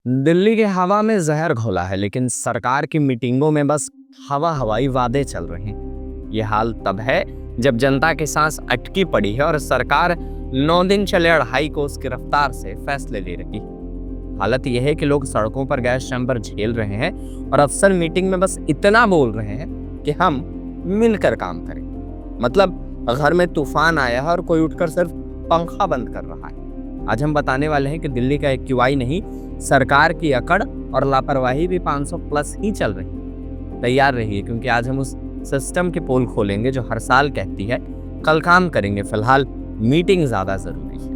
दिल्ली की हवा में जहर घोला है, लेकिन सरकार की मीटिंगों में बस हवाई वादे चल रहे हैं। ये हाल तब है जब जनता की सांस अटकी पड़ी है और सरकार 9 दिन चले 2.5 कोस की रफ्तार से फैसले ले रही है। हालत यह है कि लोग सड़कों पर गैस चैम्बर झेल रहे हैं और अफसर मीटिंग में बस इतना बोल रहे हैं कि हम मिलकर काम करें। मतलब घर में तूफान आया है और कोई उठकर सिर्फ पंखा बंद कर रहा है। आज हम बताने वाले हैं कि दिल्ली का एक्यूआई नहीं, सरकार की अकड़ और लापरवाही भी 500 प्लस ही चल रही है। तैयार रहिए, क्योंकि आज हम उस सिस्टम की पोल खोलेंगे जो हर साल कहती है कल काम करेंगे, फिलहाल मीटिंग ज्यादा जरूरी है।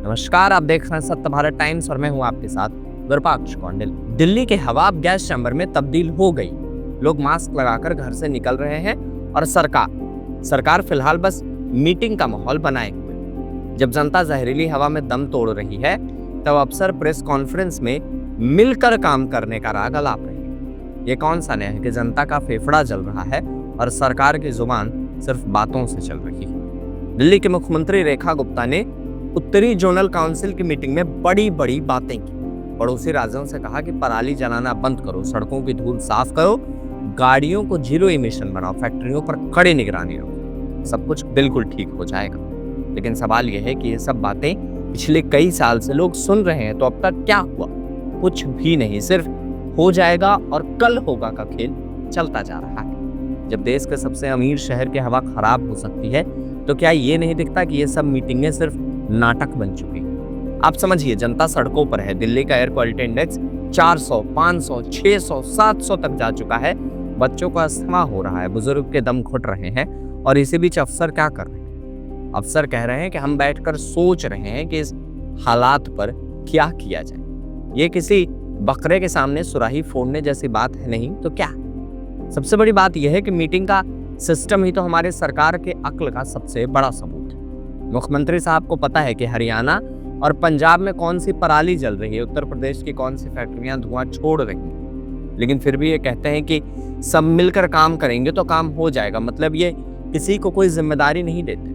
नमस्कार, आप देख रहे हैं सत्य भारत टाइम्स और मैं हूं आपके साथ विरूपाक्ष कौंडिल। दिल्ली के हवा अब गैस चैम्बर में तब्दील हो गई। लोग मास्क लगाकर घर से निकल रहे हैं और सरकार फिलहाल बस मीटिंग का माहौल बनाए हुए। जब जनता जहरीली हवा में दम तोड़ रही है, तब अफसर प्रेस कॉन्फ्रेंस में मिलकर काम करने का राग अलाप रहे हैं। ये कौन सा न्याय है कि जनता का फेफड़ा जल रहा है और सरकार की जुबान सिर्फ बातों से चल रही है। दिल्ली के मुख्यमंत्री रेखा गुप्ता ने उत्तरी जोनल काउंसिल की मीटिंग में बड़ी बातें की। पड़ोसी राज्यों से कहा कि पराली जलाना बंद करो, सड़कों की धूल साफ करो, गाड़ियों को 0 इमिशन बनाओ, फैक्ट्रियों पर कड़ी निगरानी रखो, सब कुछ बिल्कुल ठीक हो जाएगा। लेकिन सवाल यह है कि ये सब बातें पिछले कई साल से लोग सुन रहे हैं, तो अब तक क्या हुआ? कुछ भी नहीं, सिर्फ हो जाएगा और कल होगा का खेल चलता जा रहा है। जब देश के सबसे अमीर शहर की हवा खराब हो सकती है, तो क्या ये नहीं दिखता कि ये सब मीटिंगें सिर्फ नाटक बन चुकी हैं? आप समझिए, जनता सड़कों पर है। दिल्ली का एयर क्वालिटी इंडेक्स 400, 500, 600, 700 तक जा चुका है। बच्चों का अस्थमा हो रहा है, बुजुर्ग के दम घुट रहे हैं, और इसी बीच अफसर क्या कर रहे हैं? अफसर कह रहे हैं कि हम बैठकर सोच रहे हैं कि इस हालात पर क्या किया जाए। ये किसी बकरे के सामने सुराही फोड़ने जैसी बात है नहीं तो क्या? सबसे बड़ी बात यह है कि मीटिंग का सिस्टम ही तो हमारे सरकार के अक्ल का सबसे बड़ा सबूत है। मुख्यमंत्री साहब को पता है कि हरियाणा और पंजाब में कौन सी पराली जल रही है, उत्तर प्रदेश की कौन सी फैक्ट्रियां धुआं छोड़ रही हैं, लेकिन फिर भी ये कहते हैं कि सब मिलकर काम करेंगे तो काम हो जाएगा। मतलब ये किसी को कोई जिम्मेदारी नहीं देते।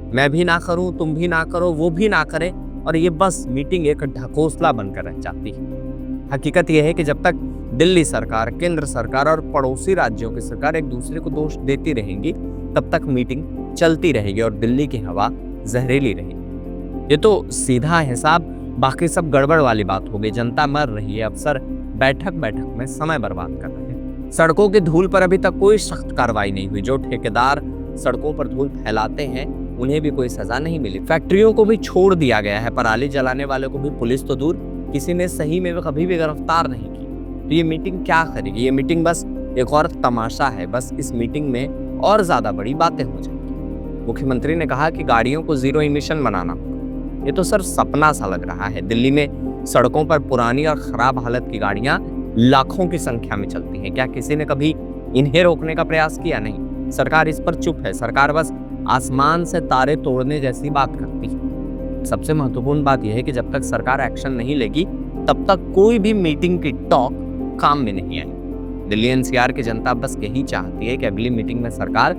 मैं भी ना करूं, तुम भी ना करो, वो भी ना करे, और ये बस मीटिंग एक ढकोसला बनकर रह जाती है। हकीकत यह है कि जब तक दिल्ली सरकार, केंद्र सरकार और पड़ोसी राज्यों की सरकार एक दूसरे को दोष देती रहेंगी, तब तक मीटिंग चलती रहेगी और दिल्ली की हवा जहरीली रहेगी। ये तो सीधा हिसाब, बाकी सब गड़बड़ वाली बात हो गई। जनता मर रही है, अफसर बैठक में समय बर्बाद कर रहे हैं। सड़कों की धूल पर अभी तक कोई सख्त कार्रवाई नहीं हुई। जो ठेकेदार सड़कों पर धूल फैलाते हैं, उन्हें भी कोई सजा नहीं मिली। फैक्ट्रियों को भी छोड़ दिया गया है, पराली जलाने वालों को भी पुलिस तो दूर, किसी ने सही में कभी भी गिरफ्तार नहीं की। तो ये मीटिंग क्या करेगी? ये मीटिंग बस एक और तमाशा है। बस इस मीटिंग में और ज्यादा बड़ी बातें हो जाएंगी। मुख्यमंत्री ने कहा कि गाड़ियों को 0 इमिशन बनाना होगा। ये तो सिर्फ सपना सा लग रहा है। दिल्ली में सड़कों पर पुरानी और खराब हालत की गाड़ियां लाखों की संख्या में चलती हैं। क्या किसी ने कभी इन्हें रोकने का प्रयास किया? नहीं। सरकार इस पर चुप है। सरकार बस आसमान से तारे तोड़ने जैसी बात करती है। सबसे महत्वपूर्ण बात यह है कि जब तक सरकार एक्शन नहीं लेगी, तब तक कोई भी मीटिंग की टॉक काम में नहीं आई। दिल्ली एनसीआर की जनता बस यही चाहती है कि अगली मीटिंग में सरकार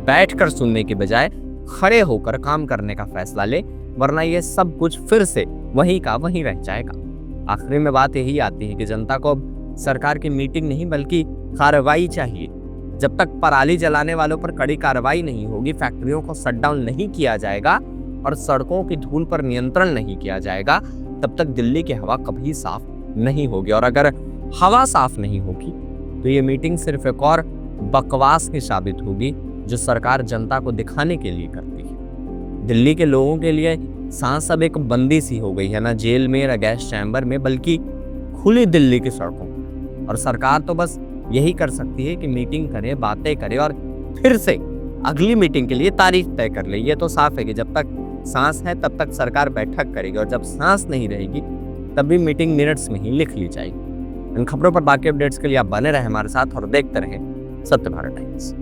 बैठकर सुनने के बजाय खड़े होकर काम करने का फैसला ले, वरना ये सब कुछ फिर से वहीं का वहीं रह जाएगा। आखिरी में बात यही आती है कि जनता को अब सरकार की मीटिंग नहीं बल्कि कार्रवाई चाहिए। जब तक पराली जलाने वालों पर कड़ी कार्रवाई नहीं होगी, फैक्ट्रियों को शटडाउन नहीं किया जाएगा और सड़कों की धूल पर नियंत्रण नहीं किया जाएगा, तब तक दिल्ली की हवा कभी साफ नहीं होगी। और अगर हवा साफ नहीं होगी, तो ये मीटिंग सिर्फ एक और बकवास ही साबित होगी जो सरकार जनता को दिखाने के लिए करती है। दिल्ली के लोगों के लिए सांस अब एक बंदी सी हो गई है, ना जेल में ना गैस चैम्बर में, बल्कि खुली दिल्ली की सड़कों। और सरकार तो बस यही कर सकती है कि मीटिंग करे, बातें करे और फिर से अगली मीटिंग के लिए तारीख तय कर ले। ये तो साफ है कि जब तक सांस है तब तक सरकार बैठक करेगी, और जब सांस नहीं रहेगी तब भी मीटिंग मिनट्स में ही लिख ली जाएगी। इन खबरों पर बाकी अपडेट्स के लिए आप बने रहे हमारे साथ और देखते रहें सत्य भारत टाइम्स।